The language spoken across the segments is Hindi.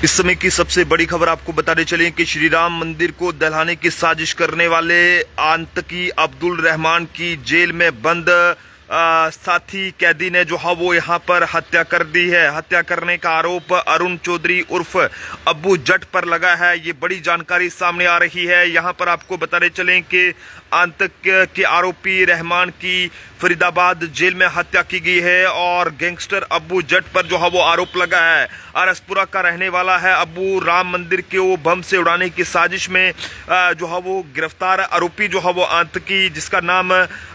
इस समय की सबसे बड़ी खबर आपको बताने चले कि श्री राम मंदिर को दहलाने की साजिश करने वाले आतंकी अब्दुल रहमान की जेल में बंद साथी कैदी ने जो है वो यहाँ पर हत्या कर दी है। हत्या करने का आरोप अरुण चौधरी उर्फ अब्बू जट पर लगा है। ये बड़ी जानकारी सामने आ रही है। यहाँ पर आपको बताने चलें कि आतंक के आरोपी रहमान की फरीदाबाद जेल में हत्या की गई है और गैंगस्टर अब्बू जट पर जो है वो आरोप लगा है। आरएसपुरा का रहने वाला है अब्बू। राम मंदिर के वो बम से उड़ाने की साजिश में जो है वो गिरफ्तार आरोपी जो है वो आतंकी जिसका नाम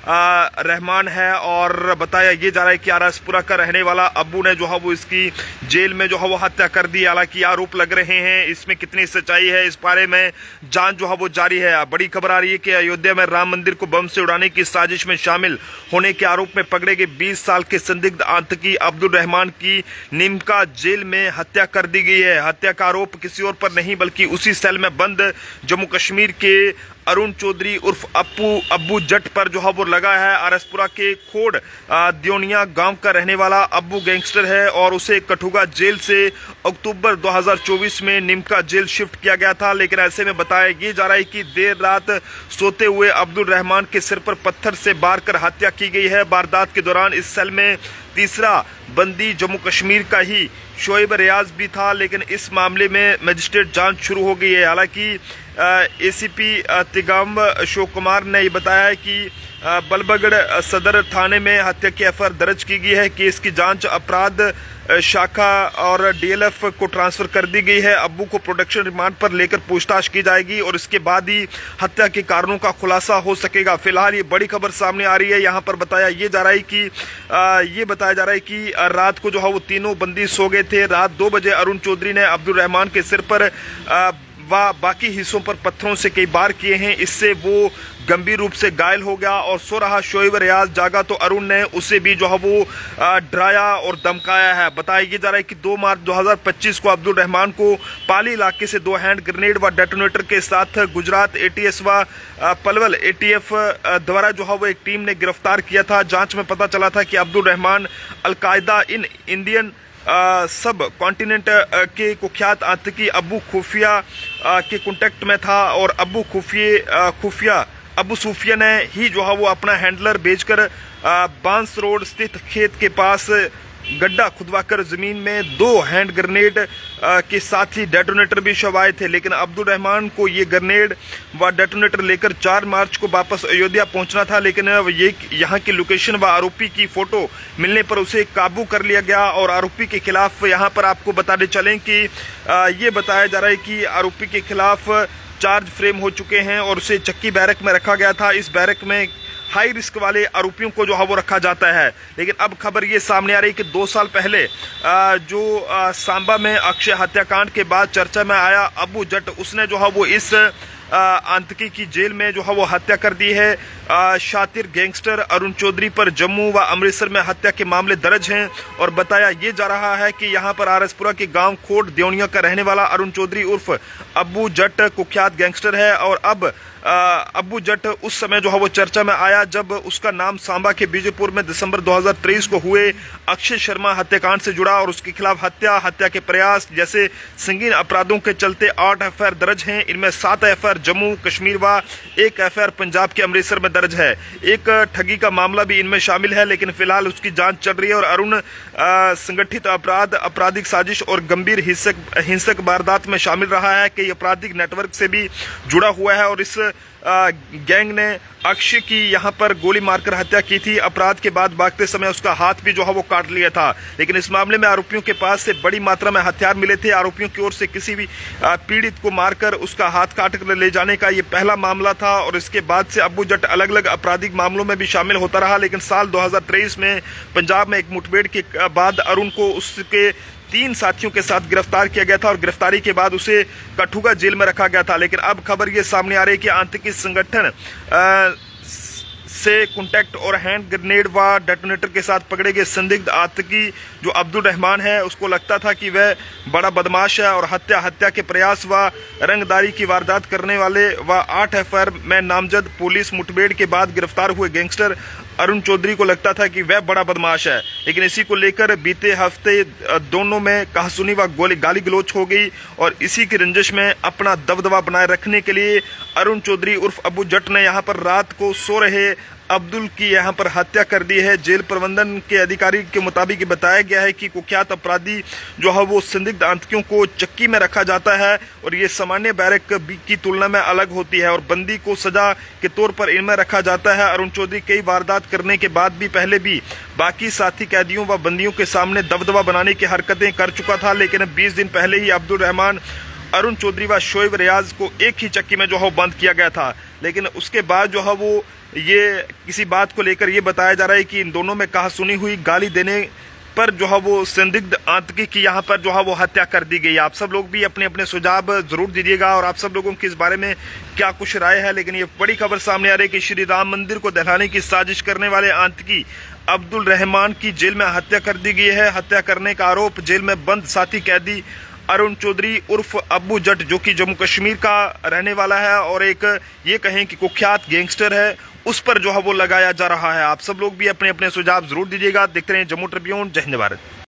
रहमान है और बताया ये जा रहा है कि आरएसपुरा का रहने वाला अब्बू ने जो है वो इसकी जेल में जो है वो हत्या कर दी। हालांकि आरोप लग रहे हैं, इसमें कितनी सच्चाई है इस बारे में जांच जो है वो जारी है। बड़ी खबर आ रही है कि अयोध्या में राम मंदिर को बम से उड़ाने की साजिश में शामिल होने के आरोप में पकड़े गए 20 साल के संदिग्ध आतंकी अब्दुल रहमान की निमका जेल में हत्या कर दी गई है। हत्या का आरोप किसी और पर नहीं बल्कि उसी सेल में बंद जम्मू कश्मीर के अरुण चौधरी उर्फ अब्बू जट पर जो है वो लगा है। आरएसपुरा के खोड़ दियोनिया गांव का रहने वाला अब्बू गैंगस्टर है और उसे कठुआ जेल से अक्टूबर 2024 में निमका जेल शिफ्ट किया गया था। लेकिन ऐसे में बताया ये जा रहा है कि देर रात सोते हुए अब्दुल रहमान के सिर पर पत्थर से बार कर हत्या की गई है। वारदात के दौरान इस सेल में तीसरा बंदी जम्मू कश्मीर का ही शोएब रियाज भी था। लेकिन इस मामले में मजिस्ट्रेट जांच शुरू हो गई है। हालांकि एसीपी तिगाम अशोक कुमार ने ये बताया है कि बलबगढ़ सदर थाने में हत्या की एफआईआर दर्ज की गई है। केस की जांच अपराध शाखा और डीएलएफ को ट्रांसफर कर दी गई है। अब्बू को प्रोटेक्शन रिमांड पर लेकर पूछताछ की जाएगी और इसके बाद ही हत्या के कारणों का खुलासा हो सकेगा। फिलहाल ये बड़ी खबर सामने आ रही है। यहाँ पर बताया ये जा रहा है कि रात को जो है वो तीनों बंदी सो गए थे। रात 2 बजे अरुण चौधरी ने अब्दुल रहमान के सिर पर व बाकी हिस्सों पर पत्थरों से कई बार किए हैं। इससे वो गंभीर रूप से घायल हो गया और सो रहा शोएब रियाज जागा तो अरुण ने उसे भी जो है वो डराया और धमकाया है। बताया ये जा रहा है कि 2 मार्च 2025 को अब्दुल रहमान को पाली इलाके से 2 हैंड ग्रेनेड व डेटोनेटर के साथ गुजरात एटीएस व पलवल एटीएफ द्वारा जो है वो एक टीम ने गिरफ्तार किया था। जांच में पता चला था कि Abdul Rahman al Qaeda in Indian सब कॉन्टिनेंट के कुख्यात आतंकी अब्बू खुफिया के कॉन्टेक्ट में था और अब्बू सूफिया ने ही जो है वो अपना हैंडलर भेजकर बांस रोड स्थित खेत के पास गड्ढा खुदवाकर जमीन में 2 हैंड ग्रेनेड के साथ ही डेटोनेटर भी शवाए थे। लेकिन अब्दुल रहमान को ये ग्रेनेड व डेटोनेटर लेकर 4 मार्च को वापस अयोध्या पहुंचना था। लेकिन ये यहाँ की लोकेशन व आरोपी की फोटो मिलने पर उसे काबू कर लिया गया और आरोपी के खिलाफ यहाँ पर आपको बताने चलें कि ये बताया जा रहा है कि आरोपी के खिलाफ चार्ज फ्रेम हो चुके हैं और उसे चक्की बैरक में रखा गया था। इस बैरक में हाई रिस्क वाले आरोपियों को जो है वो रखा जाता है। लेकिन अब खबर ये सामने आ रही है कि 2 साल पहले सांबा में अक्षय हत्याकांड के बाद चर्चा में आया अब्बू जट, उसने जो है वो इस आतंकी की जेल में जो है वो हत्या कर दी है। शातिर गैंगस्टर अरुण चौधरी पर जम्मू व अमृतसर में हत्या के मामले दर्ज हैं और बताया ये जा रहा है कि यहाँ पर आरएसपुरा के गांव खोड़ दियोनिया का रहने वाला अरुण चौधरी उर्फ अब्बू जट कुख्यात गैंगस्टर है। और अब अब्बू जट उस समय जो है वो चर्चा में आया जब उसका नाम सांबा के बीजपुर में दिसंबर 2023 को हुए अक्षय शर्मा हत्याकांड से जुड़ा और उसके खिलाफ हत्या के प्रयास जैसे संगीन अपराधों के चलते 8 एफआईआर दर्ज हैं। इनमें 7 एफआईआर जम्मू कश्मीर व 1 एफआईआर पंजाब के अमृतसर में दर्ज है। एक ठगी का मामला भी इनमें शामिल है, लेकिन फिलहाल उसकी जांच चल रही है। और अरुण संगठित अपराध, आपराधिक साजिश और गंभीर हिंसक वारदात में शामिल रहा है कि आपराधिक नेटवर्क से भी जुड़ा हुआ है और इस गैंग ने अक्षय की यहां पर गोली मारकर हत्या की थी। अपराध के बाद भागते समय उसका हाथ भी जो है वो काट लिया था। लेकिन इस मामले में आरोपियों के पास से बड़ी मात्रा में हथियार मिले थे। आरोपियों की ओर से किसी भी पीड़ित को मारकर उसका हाथ काट कर ले जाने का ये पहला मामला था और इसके बाद से अब्बू जट अलग अलग आपराधिक मामलों में भी शामिल होता रहा। लेकिन साल 2023 में पंजाब में एक मुठभेड़ के बाद अरुण को उसके 3 साथियों के साथ गिरफ्तार किया गया था और गिरफ्तारी के बाद उसे कठुआ जेल में रखा गया था। लेकिन अब खबर ये सामने आ रही है कि आतंकी संगठन से कॉन्टैक्ट और हैंड ग्रेनेड व डेटोनेटर के साथ पकड़े गए संदिग्ध आतंकी जो अब्दुल रहमान है उसको लगता था कि वह बड़ा बदमाश है और हत्या के प्रयास व रंगदारी की वारदात करने वाले व 8 एफआईआर में नामजद पुलिस मुठभेड़ के बाद गिरफ्तार हुए गैंगस्टर अरुण चौधरी को लगता था कि वह बड़ा बदमाश है, लेकिन इसी को लेकर बीते हफ्ते दोनों में कहासुनी व गाली गलौच हो गई और इसी की रंजिश में अपना दबदबा बनाए रखने के लिए अरुण चौधरी उर्फ अब्बू जट ने यहां पर रात को सो रहे अब्दुल की यहां पर हत्या कर दी है। जेल प्रबंधन के अधिकारी के मुताबिक बताया गया है कि कुख्यात अपराधी जो है वो संदिग्ध आतंकियों को चक्की में रखा जाता है और ये सामान्य बैरक की तुलना में अलग होती है और बंदी को सजा के तौर पर इनमें रखा जाता है। अरुण चौधरी कई वारदात करने के बाद भी पहले भी बाकी साथी कैदियों व बंदियों के सामने दबदबा बनाने की हरकतें कर चुका था, लेकिन 20 दिन पहले ही अब्दुल रहमान, अरुण चौधरी व शोएब रियाज को एक ही चक्की में जो है बंद किया गया था। लेकिन उसके बाद जो है वो ये किसी बात को लेकर ये बताया जा रहा है कि इन दोनों में कहासुनी हुई, गाली देने पर जो है वो संदिग्ध आतंकी की यहाँ पर जो है वो हत्या कर दी गई। आप सब लोग भी अपने अपने सुझाव जरूर दीजिएगा और आप सब लोगों की इस बारे में क्या कुछ राय है। लेकिन ये बड़ी खबर सामने आ रही है कि श्री राम मंदिर को दहलाने की साजिश करने वाले आतंकी अब्दुल रहमान की जेल में हत्या कर दी गई है। हत्या करने का आरोप जेल में बंद साथी कैदी अरुण चौधरी उर्फ अब्बू जट, जो कि जम्मू कश्मीर का रहने वाला है और एक ये कहें कि कुख्यात गैंगस्टर है, उस पर जो है वो लगाया जा रहा है। आप सब लोग भी अपने अपने सुझाव जरूर दीजिएगा। देखते रहे जम्मू ट्रिब्यून। जय हिंद भारत।